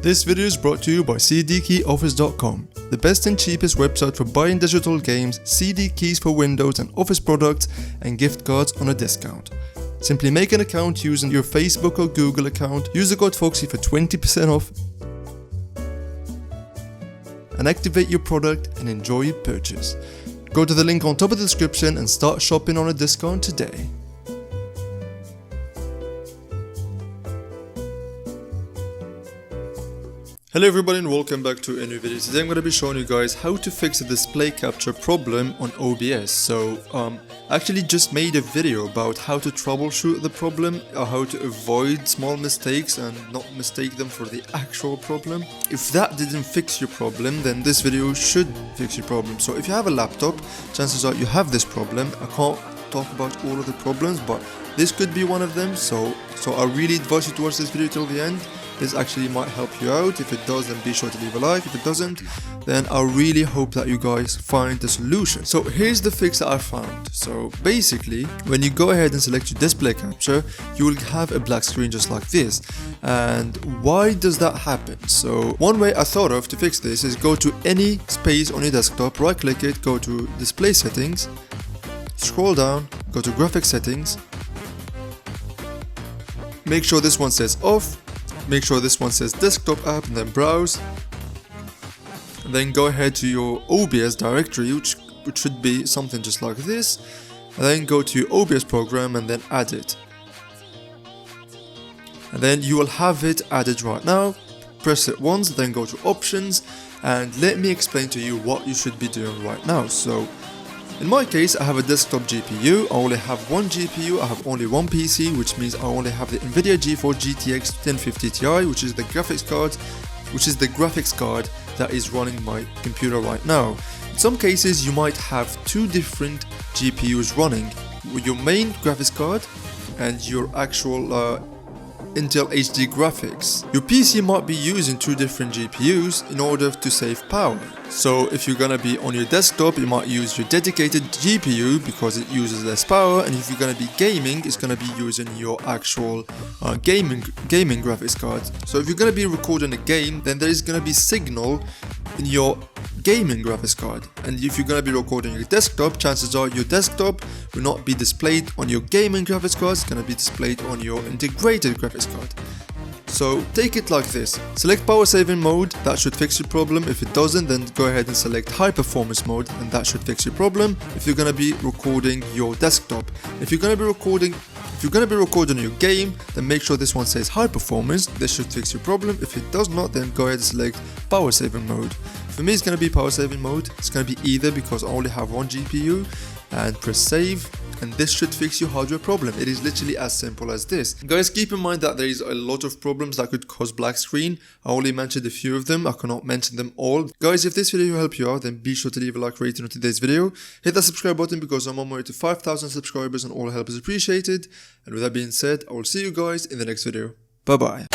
This video is brought to you by cdkeyoffice.com, the best and cheapest website for buying digital games, CD keys for Windows and Office products, and gift cards on a discount. Simply make an account using your Facebook or Google account, use the code Foxy for 20% off, and activate your product and enjoy your purchase. Go to the link on top of the description and start shopping on a discount today. Hello everybody and welcome back to a new video. Today I'm going to be showing you guys how to fix a display capture problem on OBS. So I actually just made a video about how to troubleshoot the problem, or how to avoid small mistakes and not mistake them for the actual problem. If that didn't fix your problem, then this video should fix your problem. So if you have a laptop, chances are you have this problem. I can't talk about all of the problems, but this could be one of them. So I really advise you to watch this video till the end. This actually might help you out. If it does, then be sure to leave a like. If it doesn't, then I really hope that you guys find the solution. So here's the fix that I found. So basically, when you go ahead and select your display capture, you will have a black screen just like this. And why does that happen? So one way I thought of to fix this is go to any space on your desktop, right click it, go to display settings, scroll down, go to graphics settings, make sure this one says off, make sure this one says desktop app, and then browse, and then go ahead to your OBS directory, which should be something just like this, and then go to your OBS program and then add it, and then you will have it added right now. Press it once, then go to options, and let me explain to you what you should be doing right now. So in my case, I have a desktop GPU. I only have one GPU, I have only one PC, which means I only have the NVIDIA GeForce GTX 1050 Ti, which is the graphics card that is running my computer right now. In some cases, you might have two different GPUs running, your main graphics card and your actual Intel HD graphics. Your PC might be using two different GPUs in order to save power. So if you're gonna be on your desktop, you might use your dedicated GPU because it uses less power, and if you're gonna be gaming, it's gonna be using your actual gaming graphics card. So if you're gonna be recording a game, then there is gonna be signal in your gaming graphics card, and if you're gonna be recording your desktop, chances are your desktop will not be displayed on your gaming graphics card, it's gonna be displayed on your integrated graphics card. So take it like this: select power saving mode, that should fix your problem. If it doesn't, then go ahead and select high performance mode, and that should fix your problem if you're gonna be recording your desktop. If you're gonna be recording your game, then make sure this one says high performance. This should fix your problem. If it does not, then go ahead and select power saving mode. For me, it's going to be power saving mode. It's going to be either because I only have one GPU, and press save, and this should fix your hardware problem. It is literally as simple as this. Guys, keep in mind that there is a lot of problems that could cause black screen. I only mentioned a few of them. I cannot mention them all. Guys, if this video helped you out, then be sure to leave a like rating on today's video. Hit that subscribe button because I'm on my way to 5,000 subscribers and all help is appreciated. And with that being said, I will see you guys in the next video. Bye bye.